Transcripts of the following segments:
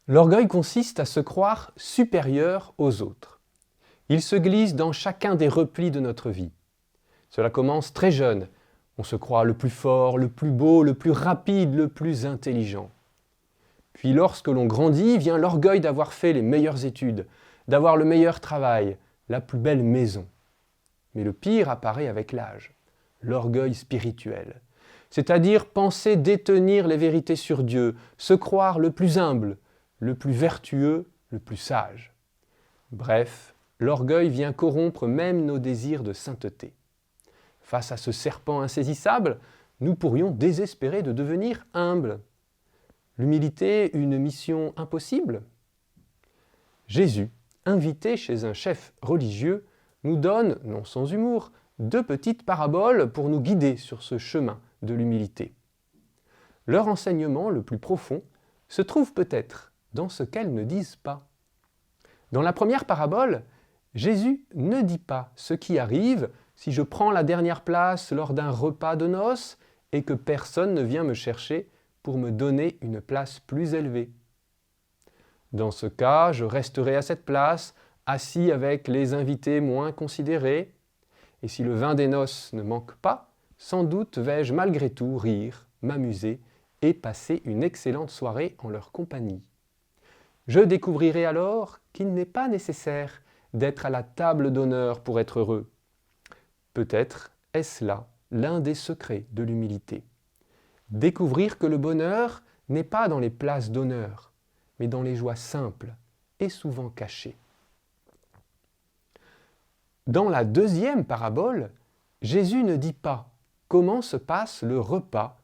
L'orgueil consiste à se croire supérieur aux autres. Il se glisse dans chacun des replis de notre vie. Cela commence très jeune. On se croit le plus fort, le plus beau, le plus rapide, le plus intelligent. Puis lorsque l'on grandit, vient l'orgueil d'avoir fait les meilleures études, d'avoir le meilleur travail, la plus belle maison. Mais le pire apparaît avec l'âge, l'orgueil spirituel. C'est-à-dire penser détenir les vérités sur Dieu, se croire le plus humble, le plus vertueux, le plus sage. Bref, l'orgueil vient corrompre même nos désirs de sainteté. Face à ce serpent insaisissable, nous pourrions désespérer de devenir humbles. L'humilité, une mission impossible ? Jésus, invité chez un chef religieux, nous donne, non sans humour, 2 petites paraboles pour nous guider sur ce chemin de l'humilité. Leur enseignement le plus profond se trouve peut-être dans ce qu'elles ne disent pas. Dans la première parabole, Jésus ne dit pas ce qui arrive si je prends la dernière place lors d'un repas de noces et que personne ne vient me chercher pour me donner une place plus élevée. Dans ce cas, je resterai à cette place, assis avec les invités moins considérés, et si le vin des noces ne manque pas, sans doute vais-je malgré tout rire, m'amuser et passer une excellente soirée en leur compagnie. Je découvrirai alors qu'il n'est pas nécessaire d'être à la table d'honneur pour être heureux. Peut-être est-ce là l'un des secrets de l'humilité. Découvrir que le bonheur n'est pas dans les places d'honneur, mais dans les joies simples et souvent cachées. Dans la deuxième parabole, Jésus ne dit pas comment se passe le repas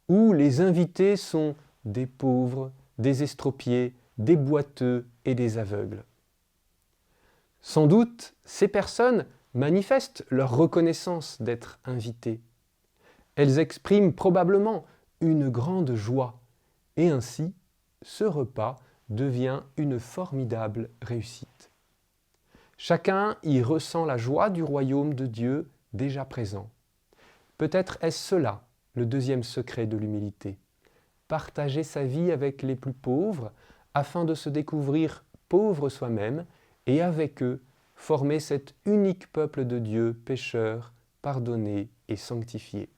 où les invités sont des pauvres, des estropiés, des boiteux et des aveugles. Sans doute, ces personnes manifestent leur reconnaissance d'être invitées. Elles expriment probablement une grande joie et ainsi, ce repas devient une formidable réussite. Chacun y ressent la joie du royaume de Dieu déjà présent. Peut-être est-ce cela le deuxième secret de l'humilité. Partager sa vie avec les plus pauvres afin de se découvrir pauvre soi-même et avec eux former cet unique peuple de Dieu pécheur, pardonné et sanctifié.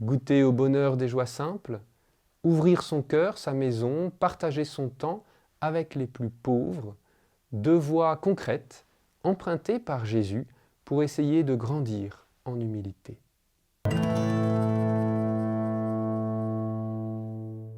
Goûter au bonheur des joies simples, ouvrir son cœur, sa maison, partager son temps avec les plus pauvres, 2 voies concrètes empruntées par Jésus pour essayer de grandir en humilité.